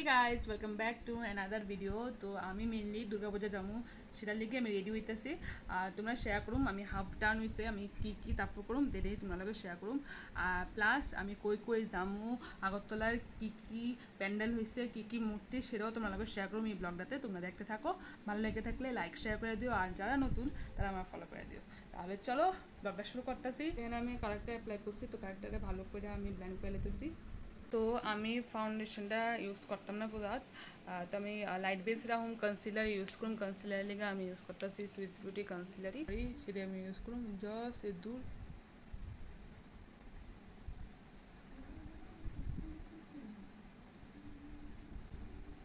Hey guys welcome back to another video. तो आमी mainly Durga Puja जामु सेटार लेगे आमी रेडी हইতাছি আর তোমরা শেয়ার করুম আমি হাফ ডান হইছে আমি কি কি তারপর করুম দেই তোমরা লগে শেয়ার করুম আর প্লাস আমি কই কই যামু আগরতলার কি প্যান্ডেল হইছে কি মূর্তি সেটাও তোমরা লগে শেয়ার করুম এই ব্লগটাতে। তোমরা দেখতে থাকো, ভালো লেগে থাকলে লাইক শেয়ার করে দিও আর যারা নতুন তারা আমার ফলো করে দিও। তাহলে চলো ব্লগটা শুরু করতেছি। এখানে আমি কারেক্টার অ্যাপ্লাই করছি, তো কারেক্টারে ভালো করে আমি ব্লেন্ড করে নিতেছি। তো আমি ফাউন্ডেশনটা ইউজ করতাম না পুরাত, তো আমি লাইট বেস রাখুন কনসিলার ইউজ করুন। কনসিলার লেগে আমি ইউজ করতেছি সুইস বিউটি কনসিলারই, সেটা আমি ইউজ করুন জাস্ট এ দূর।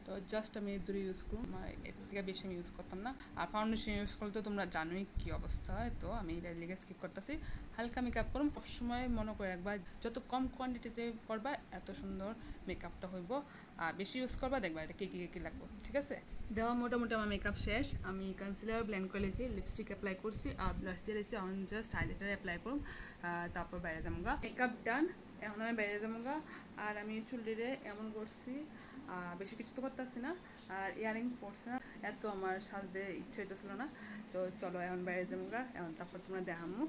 তো জাস্ট আমি দূরে ইউজ করুন, এর থেকে বেশি আমি ইউজ করতাম না। আর ফাউন্ডেশন ইউজ করলে তো তোমরা জানোই কী অবস্থা হয়, তো আমি এটা লেগে স্কিপ করতেছি। হালকা মেকআপ করুন, সবসময় মনে করে রাখবা যত কম কোয়ান্টিটিতে করবা এত সুন্দর মেকআপটা হইব। আর বেশি ইউজ করবা দেখবা এটা কি লাগবে। ঠিক আছে, দেওয়া মোটামুটি আমার মেকআপ শেষ। আমি কনসিলার ব্লেন্ড করে লেছি, লিপস্টিক অ্যাপ্লাই করছি আর ব্লাশ দিয়ে লেছি। আমি জাস্ট হাইলাইটার অ্যাপ্লাই করুন, তারপর বাইরে যাবো। মেকআপ ডান, এখন আমি বাইরে যাবো। আর আমি চুলটিরে এমন করছি, বেশি কিছু তো করতেছি না আর ইয়ারিং পড়ছে না, এত আমার সাজতে ইচ্ছে হইতেছিল না। তো চলো এখন বাইরে যাবো, এখন তারপর তোমরা দেখামো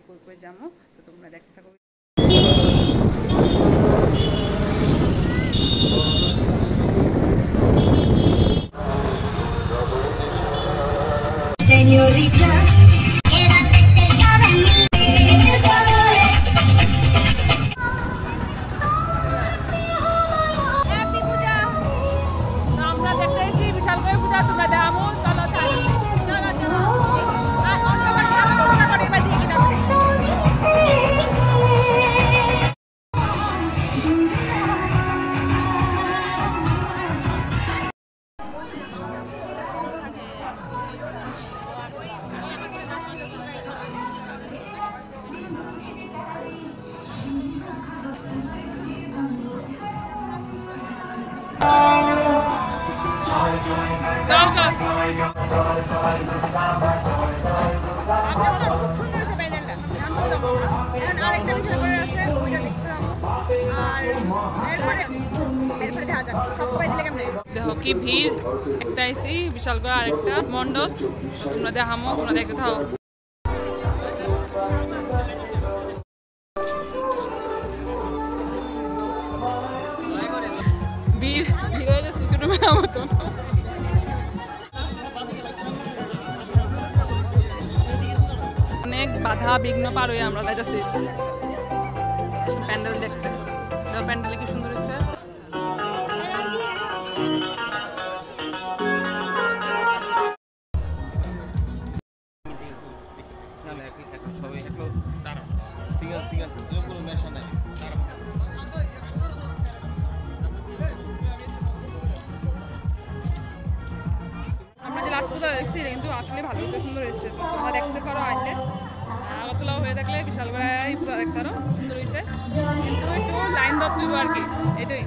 কই কই যাবো, তো তোমরা দেখতে থাকো। Señorita, quédate cerca de mí. Happy Puja. তো আমরা দেখতে এসেছি বিশাল করে পূজা, তোমরা দেখামো। চলো চলো আর অন্যবার আমরা পূজা করি এবার দেখি দাও। খুব সুন্দর একটা প্যান্ডেলটা এখন আরেকটা বিষয় করে আছে, ওইটা দেখতে যাবো। আর এরপরে দেখা যাক সব কয়ে দিলে কেমন। দেখো কি ভিড়, একটা আইসি বিশাল করে আরেকটা মণ্ডপ, তোমরা দেখামো, তোমরা দেখতে থাও। ভিড় হয়ে গেছে ছোট মেলার মতন। অনেক বাধা বিঘ্ন পার হয়ে আমরা যাইতেছি প্যান্ডেল দেখতে। প্যান্ডেলে কি সুন্দর হয়েছে। আমরা যে লাস্ট পুজো দেখছি কিন্তু আসলে ভালো হয়েছে, সুন্দর হয়েছে। তো তোমরা দেখতে পারো আসলে, আগরতলা হয়ে থাকলে বিশাল করে পুজো দেখতে পারো, সুন্দর হয়েছে। কিন্তু একটু লাইন ধরতে হইব আর কি, এটাই।